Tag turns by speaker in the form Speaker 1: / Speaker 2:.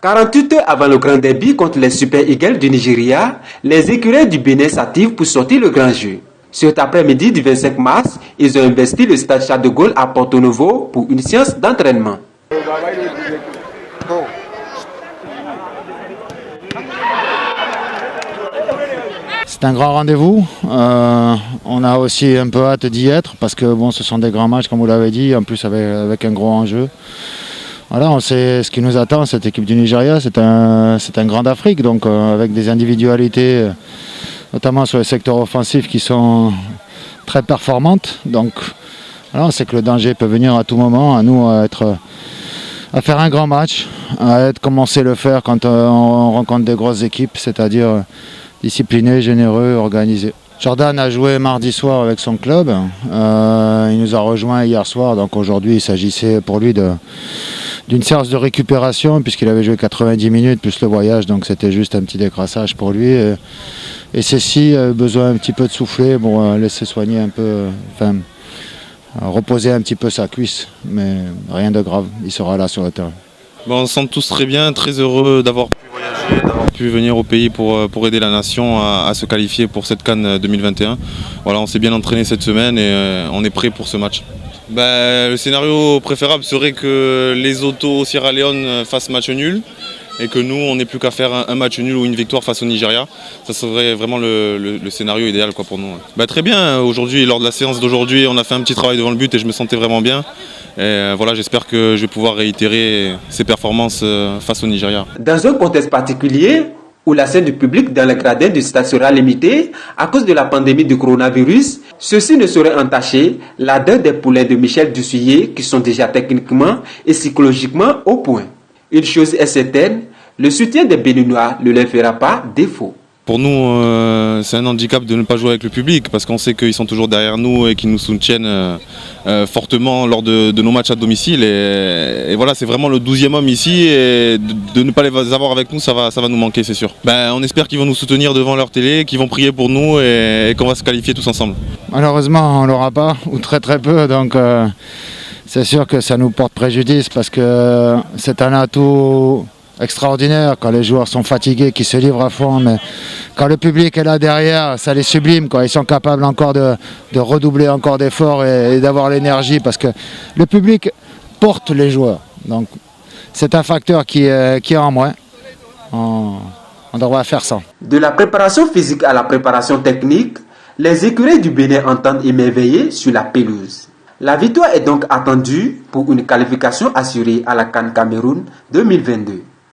Speaker 1: 48 heures avant le grand derby contre les Super Eagles du Nigeria, les écureuils du Bénin s'activent pour sortir le grand jeu. Cet après-midi du 25 mars, ils ont investi le stade Charles de Gaulle à Porto Novo pour une séance d'entraînement.
Speaker 2: C'est un grand rendez-vous. On a aussi un peu hâte d'y être parce que bon, ce sont des grands matchs, comme vous l'avez dit, en plus avec un gros enjeu. Voilà, on sait ce qui nous attend, cette équipe du Nigeria, c'est un grand d'Afrique, donc avec des individualités, notamment sur le secteur offensif, qui sont très performantes. Donc voilà, on sait que le danger peut venir à tout moment, à nous à faire un grand match, à être comme on sait le faire quand on rencontre des grosses équipes, c'est-à-dire discipliné, généreux, organisé. Jordan a joué mardi soir avec son club, il nous a rejoint hier soir, donc aujourd'hui il s'agissait pour lui d'une séance de récupération puisqu'il avait joué 90 minutes plus le voyage, donc c'était juste un petit décrassage pour lui. Et Cécile a besoin un petit peu de souffler pour laisser soigner un peu, reposer un petit peu sa cuisse, mais rien de grave, il sera là sur le terrain.
Speaker 3: Bon, on se sent tous très bien, très heureux d'avoir pu voyager, d'avoir pu venir au pays pour aider la nation à se qualifier pour cette CAN 2021. Voilà, on s'est bien entraîné cette semaine et on est prêt pour ce match. Le scénario préférable serait que les autos Sierra Leone fassent match nul et que nous, on n'ait plus qu'à faire un match nul ou une victoire face au Nigeria. Ça serait vraiment le scénario idéal pour nous. Très bien, aujourd'hui, lors de la séance d'aujourd'hui, on a fait un petit travail devant le but et je me sentais vraiment bien. Et voilà, j'espère que je vais pouvoir réitérer ces performances face au Nigeria.
Speaker 1: Dans un contexte particulier, où l'accès du public dans les gradins du stade sera limité à cause de la pandémie du coronavirus, ceci ne saurait entacher l'ardeur des poulains de Michel Dussuyer qui sont déjà techniquement et psychologiquement au point. Une chose est certaine, le soutien des Béninois ne leur fera pas défaut.
Speaker 3: Pour nous, c'est un handicap de ne pas jouer avec le public parce qu'on sait qu'ils sont toujours derrière nous et qu'ils nous soutiennent fortement lors de nos matchs à domicile. Et voilà, c'est vraiment le 12e homme ici et de ne pas les avoir avec nous, ça va nous manquer, c'est sûr. On espère qu'ils vont nous soutenir devant leur télé, qu'ils vont prier pour nous et qu'on va se qualifier tous ensemble.
Speaker 2: Malheureusement, on ne l'aura pas, ou très très peu, donc c'est sûr que ça nous porte préjudice parce que c'est un atout extraordinaire quand les joueurs sont fatigués, qui se livrent à fond, mais quand le public est là derrière, ça les sublime, quoi. Ils sont capables encore de redoubler encore d'efforts et d'avoir l'énergie parce que le public porte les joueurs. Donc c'est un facteur qui est en moins. On devrait faire ça. De
Speaker 1: la préparation physique à la préparation technique, les écureuils du Bénin entendent émerveiller sur la pelouse. La victoire est donc attendue pour une qualification assurée à la CAN Cameroun 2022.